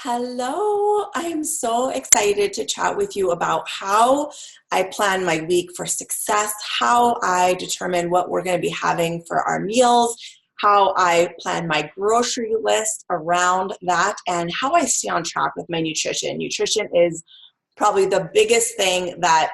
Hello, I am so excited to chat with you about how I plan my week for success, how I determine what we're going to be having for our meals, how I plan my grocery list around that, and how I stay on track with my nutrition. Nutrition is probably the biggest thing that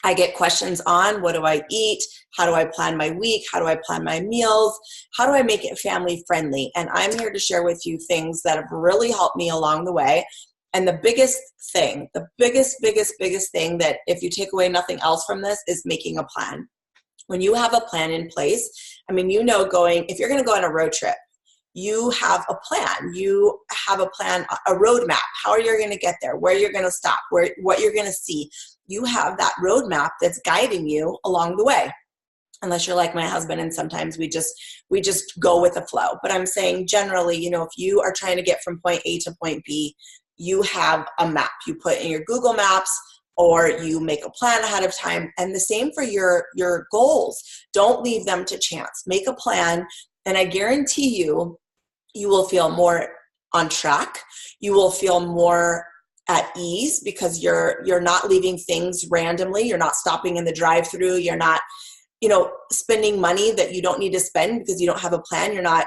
I get questions on. What do I eat? How do I plan my week? How do I plan my meals? How do I make it family friendly? And I'm here to share with you things that have really helped me along the way. And the biggest thing, the biggest thing that if you take away nothing else from this is making a plan. When you have a plan in place, if you're going to go on a road trip, you have a plan. You have a plan, a roadmap, how you're going to get there, where you're going to stop, what you're going to see. You have that roadmap that's guiding you along the way. Unless you're like my husband and sometimes we just go with the flow. But I'm saying generally, if you are trying to get from point A to point B, you have a map you put in your Google Maps, or you make a plan ahead of time. And the same for your goals. Don't leave them to chance. Make a plan, and I guarantee you will feel more on track. You will feel more at ease because you're not leaving things randomly. You're not stopping in the drive-through. You're not, spending money that you don't need to spend because you don't have a plan. You're not,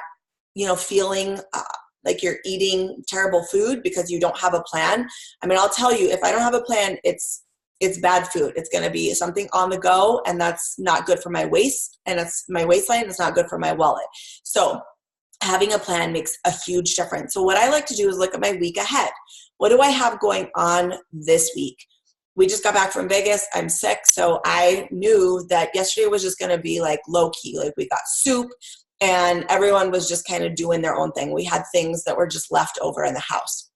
feeling like you're eating terrible food because you don't have a plan. I'll tell you, if I don't have a plan, it's bad food. It's going to be something on the go, and that's not good for my waist, and it's my waistline. It's not good for my wallet. So having a plan makes a huge difference. So what I like to do is look at my week ahead. What do I have going on this week? We just got back from Vegas. I'm sick. So I knew that yesterday was just going to be like low key. Like we got soup and everyone was just kind of doing their own thing. We had things that were just left over in the house.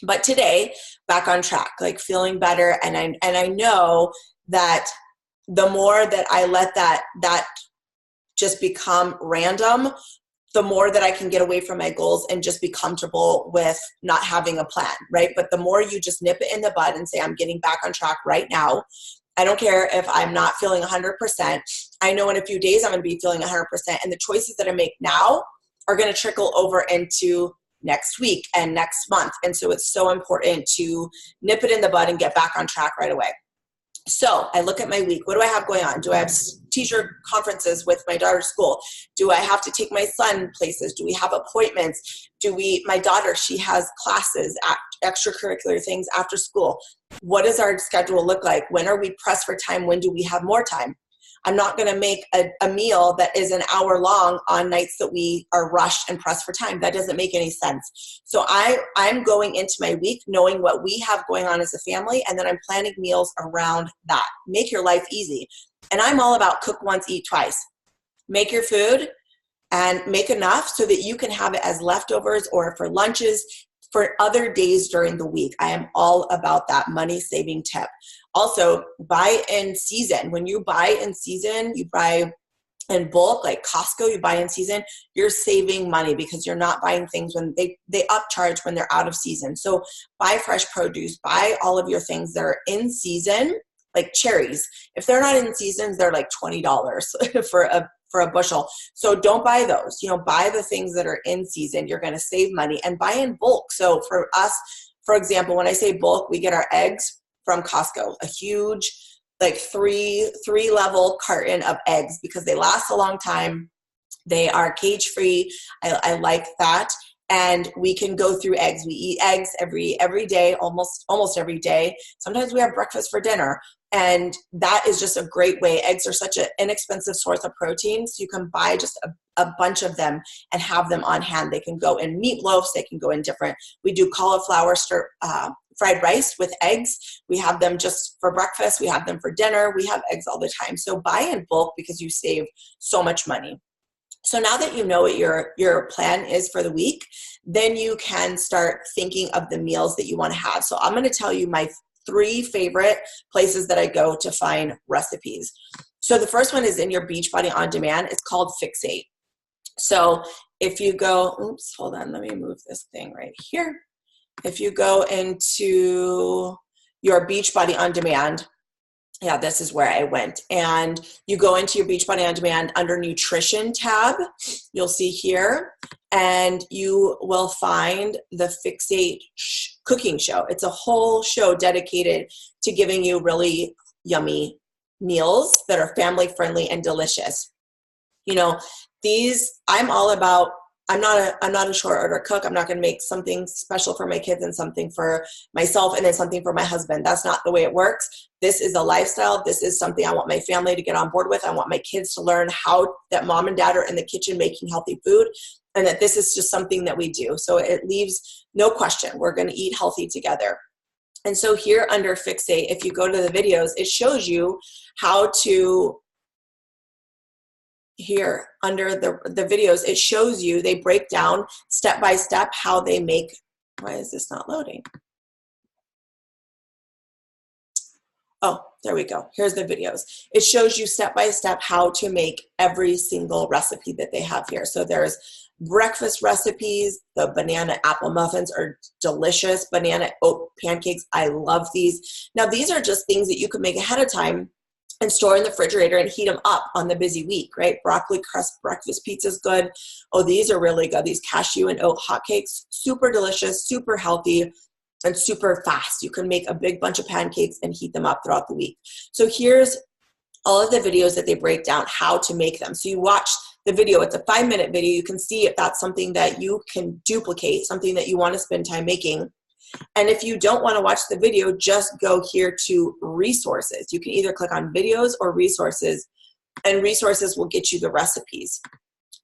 But today, back on track, like feeling better. And I know that the more that I let that just become random, the more that I can get away from my goals and just be comfortable with not having a plan, right? But the more you just nip it in the bud and say, I'm getting back on track right now. I don't care if I'm not feeling 100%. I know in a few days I'm going to be feeling 100%. And the choices that I make now are going to trickle over into next week and next month. And so it's so important to nip it in the bud and get back on track right away. So I look at my week. What do I have going on? Do I have teacher conferences with my daughter's school? Do I have to take my son places? Do we have appointments? My daughter, she has classes, extracurricular things after school. What does our schedule look like? When are we pressed for time? When do we have more time? I'm not going to make a meal that is an hour long on nights that we are rushed and pressed for time. That doesn't make any sense. So I'm going into my week knowing what we have going on as a family, and then I'm planning meals around that. Make your life easy. And I'm all about cook once, eat twice. Make your food and make enough so that you can have it as leftovers or for lunches for other days during the week. I am all about that money saving tip. Also, buy in season. When you buy in season, you buy in bulk, like Costco, you buy in season, you're saving money because you're not buying things when they upcharge when they're out of season. So buy fresh produce, buy all of your things that are in season, like cherries. If they're not in season, they're like $20 for a bushel. So don't buy those. Buy the things that are in season. You're going to save money, and buy in bulk. So for us, for example, when I say bulk, we get our eggs from Costco, a huge, like three level carton of eggs because they last a long time. They are cage free. I like that. And we can go through eggs. We eat eggs every day, almost every day. Sometimes we have breakfast for dinner. And that is just a great way. Eggs are such an inexpensive source of protein. So you can buy just a bunch of them and have them on hand. They can go in meatloafs. They can go in different. We do cauliflower fried rice with eggs. We have them just for breakfast. We have them for dinner. We have eggs all the time. So buy in bulk because you save so much money. So now that you know what your plan is for the week, then you can start thinking of the meals that you want to have. So I'm going to tell you my 3 favorite places that I go to find recipes. So the first one is in your Beachbody On Demand. It's called Fixate. So if you go, hold on, let me move this thing right here. If you go into your Beachbody On Demand, yeah, this is where I went. And you go into your Beachbody On Demand under Nutrition tab, you'll see here, and you will find the Fixate cooking show. It's a whole show dedicated to giving you really yummy meals that are family friendly and delicious. You know, I'm all about, I'm not a short order cook. I'm not going to make something special for my kids and something for myself and then something for my husband. That's not the way it works. This is a lifestyle. This is something I want my family to get on board with. I want my kids to learn how that mom and dad are in the kitchen making healthy food, and that this is just something that we do. So it leaves no question. We're going to eat healthy together. And so here under Fixate, if you go to the videos, it shows you how to, here under the videos, it shows you, they break down step by step how they make, why is this not loading? Oh, there we go. Here's the videos. It shows you step by step how to make every single recipe that they have here. So there's breakfast recipes. The banana apple muffins are delicious. Banana oat pancakes, I love these. Now these are just things that you can make ahead of time and store in the refrigerator and heat them up on the busy week, right? Broccoli crust breakfast pizza is good. Oh, these are really good. These cashew and oat hotcakes, super delicious, super healthy, and super fast. You can make a big bunch of pancakes and heat them up throughout the week. So here's all of the videos that they break down how to make them. So you watch the video. It's a 5-minute video. You can see if that's something that you can duplicate, something that you want to spend time making. And if you don't want to watch the video, just go here to resources. You can either click on videos or resources, and resources will get you the recipes.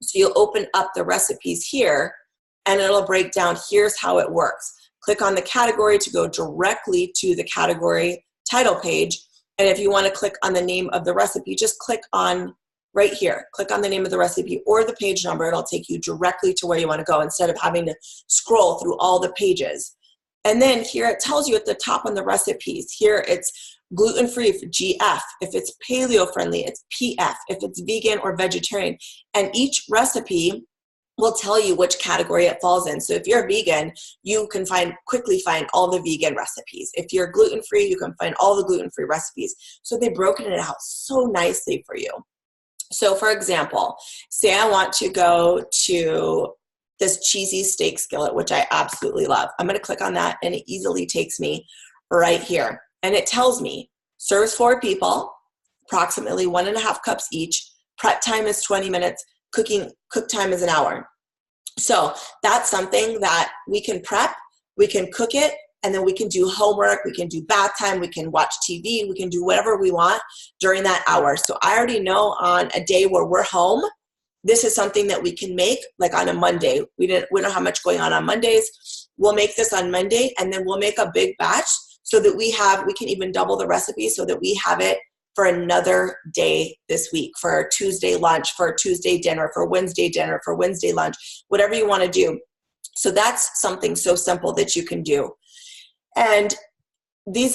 So you'll open up the recipes here and it'll break down, here's how it works. Click on the category to go directly to the category title page. And if you want to click on the name of the recipe, just click on right here. Click on the name of the recipe or the page number. It'll take you directly to where you want to go instead of having to scroll through all the pages. And then here it tells you at the top on the recipes. Here it's gluten-free for GF. If it's paleo-friendly, it's PF. If it's vegan or vegetarian. And each recipe will tell you which category it falls in. So if you're vegan, you can quickly find all the vegan recipes. If you're gluten-free, you can find all the gluten-free recipes. So they've broken it out so nicely for you. So for example, say I want to go to this cheesy steak skillet, which I absolutely love. I'm going to click on that and it easily takes me right here. And it tells me, serves 4 people, approximately 1.5 cups each. Prep time is 20 minutes. Cook time is an hour. So that's something that we can prep, we can cook it, and then we can do homework, we can do bath time, we can watch TV, we can do whatever we want during that hour. So I already know on a day where we're home, this is something that we can make, like on a Monday. We don't have much going on Mondays. We'll make this on Monday, and then we'll make a big batch so that we can even double the recipe so that we have it for another day this week, for a Tuesday lunch, for a Tuesday dinner, for Wednesday dinner, for Wednesday lunch, whatever you want to do. So that's something so simple that you can do. And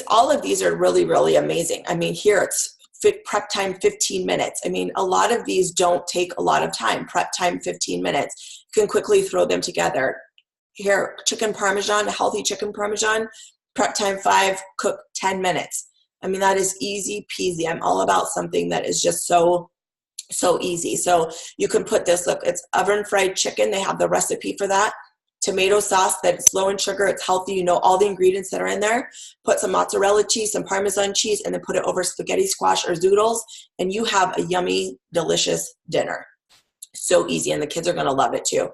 all of these are really, really amazing. I mean, here it's prep time 15 minutes. I mean, a lot of these don't take a lot of time. Prep time 15 minutes. You can quickly throw them together. Here, chicken Parmesan, a healthy chicken Parmesan, prep time 5, cook 10 minutes. I mean, that is easy peasy. I'm all about something that is just so easy. So you can put this, look, it's oven fried chicken. They have the recipe for that. Tomato sauce that's low in sugar, it's healthy, you know all the ingredients that are in there. Put some mozzarella cheese, some Parmesan cheese, and then put it over spaghetti squash or zoodles, and you have a yummy, delicious dinner. So easy, and the kids are gonna love it too.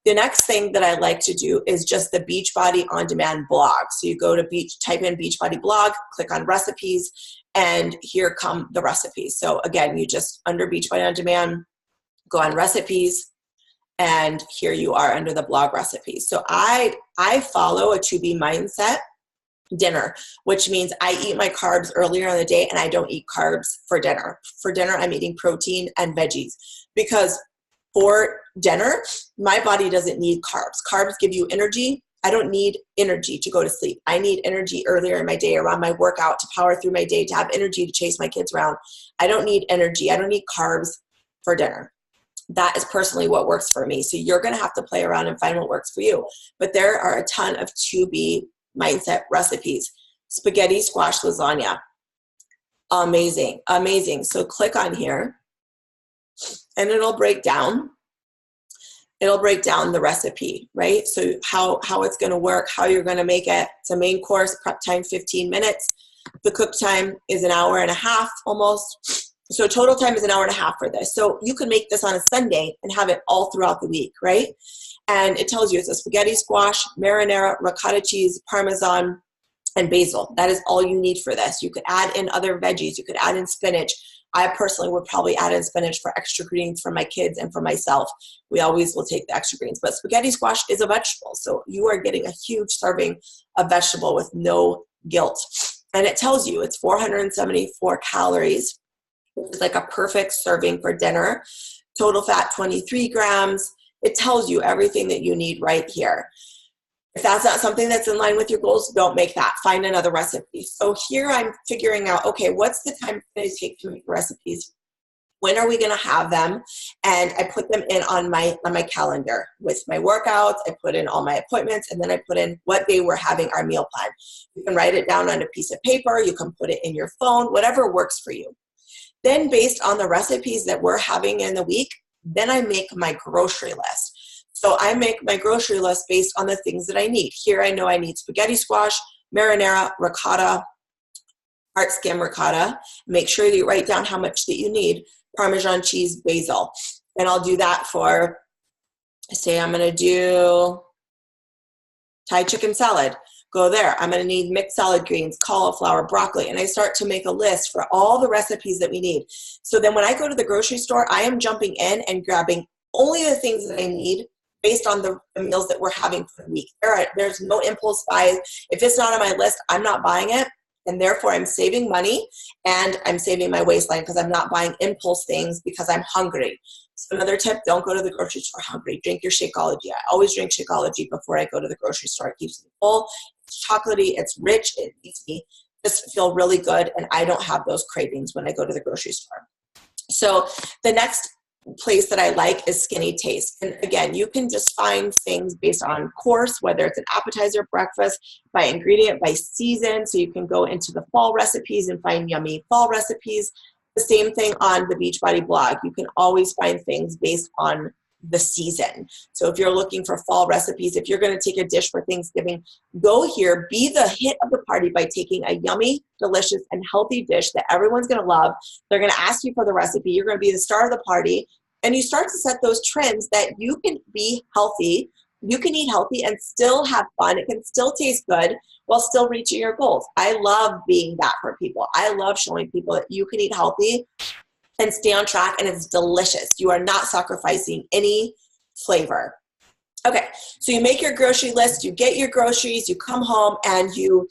The next thing that I like to do is just the Beachbody On Demand blog. So you go to type in Beachbody blog, click on recipes, and here come the recipes. So again, you just, under Beachbody On Demand, go on recipes, and here you are under the blog recipes. So I follow a to-be mindset dinner, which means I eat my carbs earlier in the day and I don't eat carbs for dinner. For dinner, I'm eating protein and veggies because for dinner, my body doesn't need carbs. Carbs give you energy. I don't need energy to go to sleep. I need energy earlier in my day around my workout to power through my day, to have energy to chase my kids around. I don't need energy. I don't need carbs for dinner. That is personally what works for me. So you're going to have to play around and find what works for you. But there are a ton of to-be mindset recipes. Spaghetti squash lasagna. Amazing, amazing. So click on here and it'll break down the recipe, right? So how it's gonna work, how you're gonna make it. It's a main course, prep time 15 minutes. The cook time is an hour and a half almost. So total time is an hour and a half for this. So you can make this on a Sunday and have it all throughout the week, right? And it tells you it's a spaghetti squash, marinara, ricotta cheese, Parmesan, and basil. That is all you need for this. You could add in other veggies. You could add in spinach. I personally would probably add in spinach for extra greens for my kids and for myself. We always will take the extra greens. But spaghetti squash is a vegetable. So you are getting a huge serving of vegetable with no guilt. And it tells you it's 474 calories, which is like a perfect serving for dinner. Total fat, 23 grams. It tells you everything that you need right here. If that's not something that's in line with your goals, don't make that. Find another recipe. So here I'm figuring out, okay, what's the time going to take to make recipes? When are we going to have them? And I put them in on my calendar with my workouts. I put in all my appointments, and then I put in what day we're having our meal plan. You can write it down on a piece of paper. You can put it in your phone, whatever works for you. Then based on the recipes that we're having in the week, then I make my grocery list. So I make my grocery list based on the things that I need. Here I know I need spaghetti squash, marinara, ricotta, heart skim ricotta. Make sure that you write down how much that you need. Parmesan cheese, basil. And I'll do that for, say I'm going to do Thai chicken salad. Go there. I'm going to need mixed salad greens, cauliflower, broccoli. And I start to make a list for all the recipes that we need. So then when I go to the grocery store, I am jumping in and grabbing only the things that I need based on the meals that we're having for the week. There's no impulse buys. If it's not on my list, I'm not buying it. And therefore, I'm saving money and I'm saving my waistline because I'm not buying impulse things because I'm hungry. So another tip, don't go to the grocery store hungry. Drink your Shakeology. I always drink Shakeology before I go to the grocery store. It keeps me full. It's chocolatey. It's rich. It makes me just feel really good. And I don't have those cravings when I go to the grocery store. So the next place that I like is Skinny Taste. And again, you can just find things based on course, whether it's an appetizer, breakfast, by ingredient, by season. So you can go into the fall recipes and find yummy fall recipes. The same thing on the Beachbody blog. You can always find things based on the season. So if you're looking for fall recipes, if you're going to take a dish for Thanksgiving, go here, be the hit of the party by taking a yummy, delicious, and healthy dish that everyone's going to love. They're going to ask you for the recipe. You're going to be the star of the party. And you start to set those trends that you can be healthy, you can eat healthy and still have fun. It can still taste good while still reaching your goals. I love being that for people. I love showing people that you can eat healthy and stay on track, and it's delicious. You are not sacrificing any flavor. Okay, so you make your grocery list, you get your groceries, you come home and you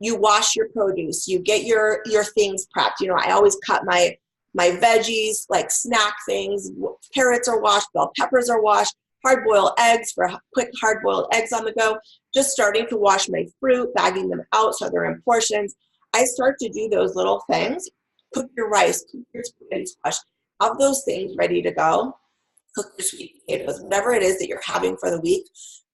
wash your produce, you get your things prepped. You know, I always cut my veggies, like snack things. Carrots are washed, bell peppers are washed, hard-boiled eggs for quick hard-boiled eggs on the go. Just starting to wash my fruit, bagging them out so they're in portions. I start to do those little things. Cook your rice, cook your spaghetti squash, have those things ready to go. Cook your sweet potatoes, whatever it is that you're having for the week.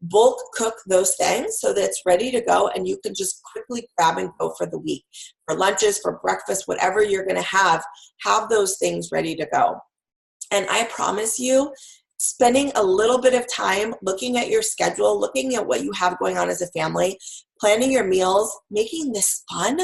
Bulk cook those things so that it's ready to go and you can just quickly grab and go for the week. For lunches, for breakfast, whatever you're going to have those things ready to go. And I promise you, spending a little bit of time looking at your schedule, looking at what you have going on as a family, planning your meals, making this fun,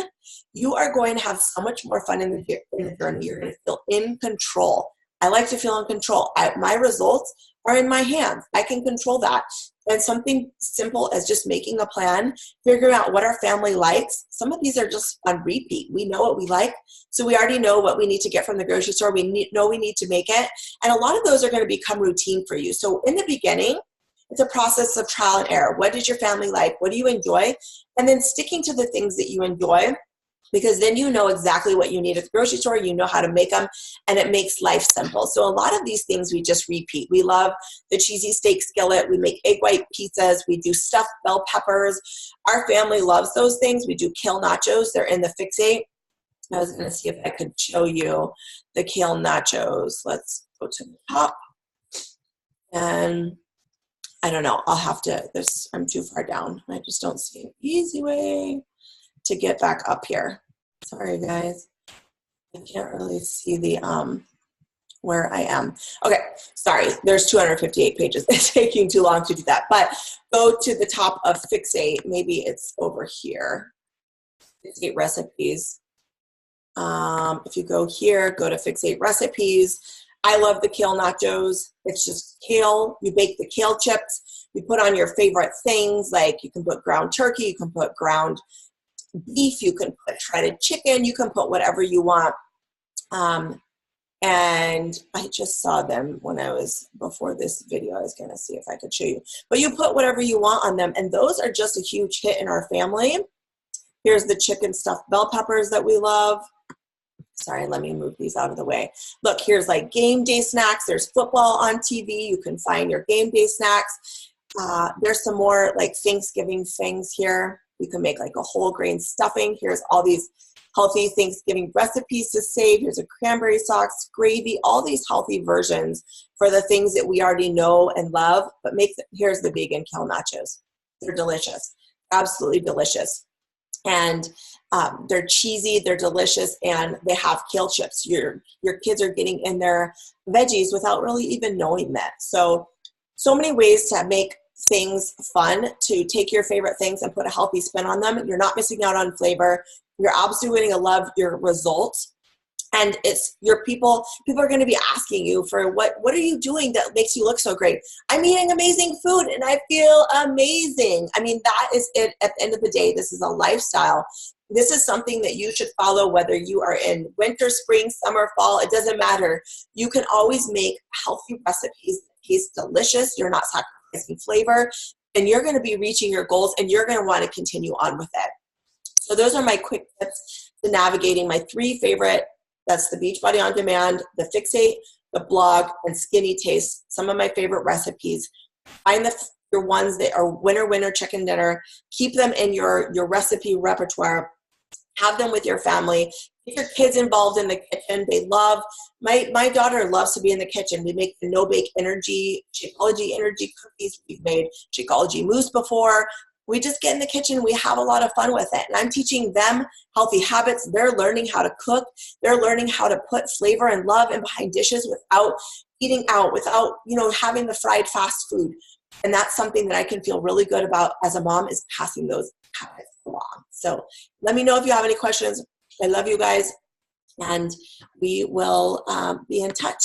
you are going to have so much more fun in the journey. You're going to feel in control. I like to feel in control. My results are in my hands. I can control that. And something simple as just making a plan, figuring out what our family likes. Some of these are just on repeat. We know what we like, so we already know what we need to get from the grocery store. Know we need to make it. And a lot of those are going to become routine for you. So in the beginning, it's a process of trial and error. What does your family like? What do you enjoy? And then sticking to the things that you enjoy, because then you know exactly what you need at the grocery store. You know how to make them, and it makes life simple. So a lot of these things we just repeat. We love the cheesy steak skillet. We make egg white pizzas. We do stuffed bell peppers. Our family loves those things. We do kale nachos. They're in the Fixate. I was going to see if I could show you the kale nachos. Let's go to the top. And I don't know. I'll have to, I'm too far down. I just don't see an easy way to get back up here. Sorry, guys. I can't really see the where I am. Okay, sorry, there's 258 pages. It's taking too long to do that. But go to the top of Fixate. Maybe it's over here. Fixate recipes. If you go here, go to Fixate recipes. I love the kale nachos. It's just kale. You bake the kale chips. You put on your favorite things, like you can put ground turkey, you can put ground beef, you can put shredded chicken, you can put whatever you want. And I just saw them when I was, before this video, I was going to see if I could show you. But you put whatever you want on them, and those are just a huge hit in our family. Here's the chicken stuffed bell peppers that we love. Sorry, let me move these out of the way. Look, here's like game day snacks. There's football on TV. You can find your game day snacks. There's some more like Thanksgiving things here. You can make like a whole grain stuffing. Here's all these healthy Thanksgiving recipes to save. Here's a cranberry sauce, gravy, all these healthy versions for the things that we already know and love. But here's the vegan kale nachos. They're delicious, absolutely delicious. And they're cheesy, they're delicious, and they have kale chips. Your kids are getting in their veggies without really even knowing that. So many ways to make things fun, to take your favorite things and put a healthy spin on them. You're not missing out on flavor. You're absolutely going to love your results. And it's your people are going to be asking you for what are you doing that makes you look so great? I'm eating amazing food and I feel amazing. I mean, that is it. At the end of the day, this is a lifestyle. This is something that you should follow, whether you are in winter, spring, summer, fall, it doesn't matter. You can always make healthy recipes that taste delicious. You're not sacrificing flavor, and you're going to be reaching your goals, and you're going to want to continue on with it. So those are my quick tips to navigating my 3 favorite. That's the Beachbody On Demand, the Fixate, the blog, and Skinny Taste. Some of my favorite recipes. Find your ones that are winner chicken dinner. Keep them in your recipe repertoire. Have them with your family. Get your kids involved in the kitchen. They love, my daughter loves to be in the kitchen. We make the no-bake energy, Shakeology energy cookies. We've made Shakeology mousse before. We just get in the kitchen. We have a lot of fun with it. And I'm teaching them healthy habits. They're learning how to cook. They're learning how to put flavor and love in behind dishes without eating out, without, having the fried fast food. And that's something that I can feel really good about as a mom, is passing those habits along. So let me know if you have any questions. I love you guys, and we will be in touch.